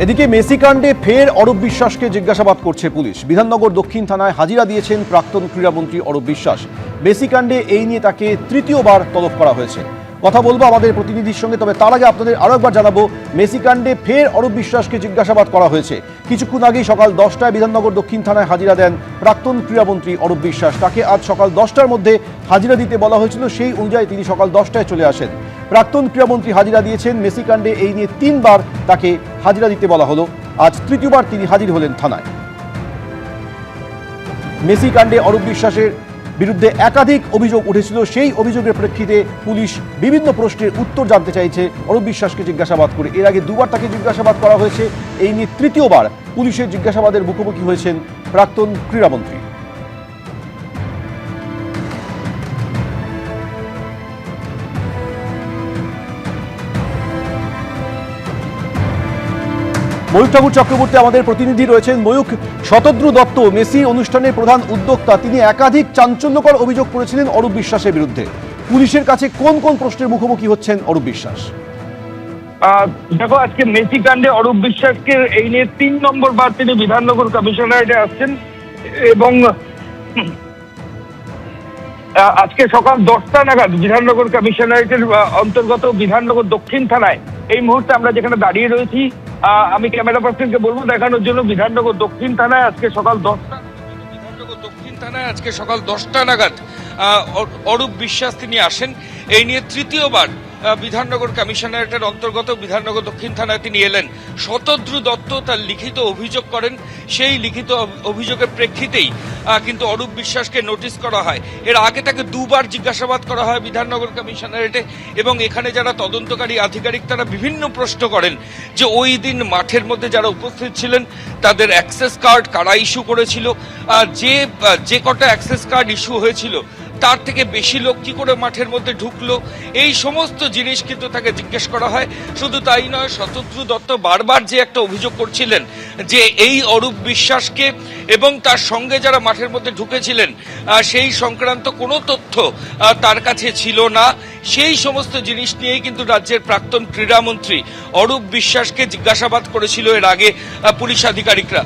এদিকে মেসি কাণ্ডে ফের অরূপ বিশ্বাসকে জিজ্ঞাসাবাদ করছে পুলিশ। বিধাননগর দক্ষিণ থানায় হাজিরা দিয়েছেন প্রাক্তন ক্রীড়ামন্ত্রী অরূপ বিশ্বাস। মেসি কাণ্ডে এই নিয়ে তাকে তৃতীয়বার তলব করা হয়েছে। কথা বলবো আমাদের প্রতিনিধির সঙ্গে, তবে তার আগে আপনাদের আরো একবার জানাবো, মেসি কাণ্ডে ফের অরূপ বিশ্বাসকে জিজ্ঞাসাবাদ করা হয়েছে। কিছুক্ষণ আগেই সকাল 10টায় বিধাননগর দক্ষিণ থানায় হাজিরা দেন প্রাক্তন ক্রীড়ামন্ত্রী অরূপ বিশ্বাস। তাকে আজ সকাল 10টার মধ্যে হাজিরা দিতে বলা হয়েছিল, সেই অনুযায়ী তিনি সকাল 10টায় চলে আসেন। প্রাক্তন ক্রীড়ামন্ত্রী হাজিরা দিয়েছেন। মেসি কাণ্ডে এই নিয়ে 3বার তাকে হাজিরা দিতে বলা হলো, আজ তৃতীয়বার তিনি হাজির হলেন থানায়। মেসি কাণ্ডে অরূপ বিশ্বাসের বিরুদ্ধে একাধিক অভিযোগ উঠেছিল, সেই অভিযোগের প্রেক্ষিতে পুলিশ বিভিন্ন প্রশ্নের উত্তর জানতে চাইছে অরূপ বিশ্বাসকে জিজ্ঞাসাবাদ করে। এর আগে দুবার তাকে জিজ্ঞাসাবাদ করা হয়েছে, এই নিয়ে তৃতীয়বার পুলিশের জিজ্ঞাসাবাদের মুখোমুখি হয়েছেন প্রাক্তন ক্রীড়ামন্ত্রী। ময়ূক ঠাকুর চক্রবর্তী আমাদের প্রতিনিধি রয়েছেন। ময়ূক, শতদ্রু দত্ত মেসি অনুষ্ঠানের প্রধান উদ্যোক্তা, তিনি একাধিক চাঞ্চল্যকর অভিযোগ করেছিলেন অরূপ বিশ্বাসের বিরুদ্ধে। পুলিশের কাছে কোন কোন প্রশ্নের মুখোমুখি হচ্ছেন অরূপ বিশ্বাস? দেখো, আজকে মেসি কাণ্ডে অরূপ বিশ্বাসকে এই নিয়ে 3 নম্বর বার তিনি বিধাননগর কমিশনারেটে আসছেন এবং আজকে সকাল 10টা নাগাদ বিধাননগর কমিশনারেটের অন্তর্গত বিধাননগর দক্ষিণ থানায়, এই মুহূর্তে আমরা যেখানে দাঁড়িয়ে রয়েছি, আমি ক্যামেরা পার্সনকে বলবো দেখানোর জন্য। বিধাননগর দক্ষিণ থানায় আজকে সকাল 10টা নাগাদ অরূপ বিশ্বাস তিনি আসেন। এই নিয়ে তৃতীয়বার বিধাননগর কমিশনারেটের অন্তর্গত বিধাননগর দক্ষিণ থানায় তিনি এলেন। শতদ্রু দত্ত তার লিখিত অভিযোগ করেন, সেই লিখিত অভিযোগের প্রেক্ষিতেই কিন্তু অরূপ বিশ্বাসকে নোটিশ করা হয়। এর আগে তাকে 2বার জিজ্ঞাসাবাদ করা হয় বিধাননগর কমিশনারেটে, এবং এখানে যারা তদন্তকারী আধিকারিক তারা বিভিন্ন প্রশ্ন করেন যে ওই দিন মাঠের মধ্যে যারা উপস্থিত ছিলেন তাদের অ্যাক্সেস কার্ড কারা ইস্যু করেছিল, যে কটা অ্যাক্সেস কার্ড ইস্যু হয়েছিল তার থেকে বেশি লোক কি করে মাঠের মধ্যে ঢুকলো, এই সমস্ত জিনিস কিন্তু তাকে জিজ্ঞেস করা হয়। শুধু তাই নয়, শতদ্রু দত্ত বারবার যে একটা অভিযোগ করছিলেন যে এই অরূপ বিশ্বাসকে এবং তার সঙ্গে যারা মাঠের মধ্যে ঢুকেছিলেন সেই সংক্রান্ত কোনো তথ্য তার কাছে ছিল না। সেই সমস্ত জিনিস নিয়েই কিন্তু রাজ্যের প্রাক্তন ক্রীড়ামন্ত্রী অরূপ বিশ্বাসকে জিজ্ঞাসাবাদ করেছিল এর আগে পুলিশ আধিকারিকরা।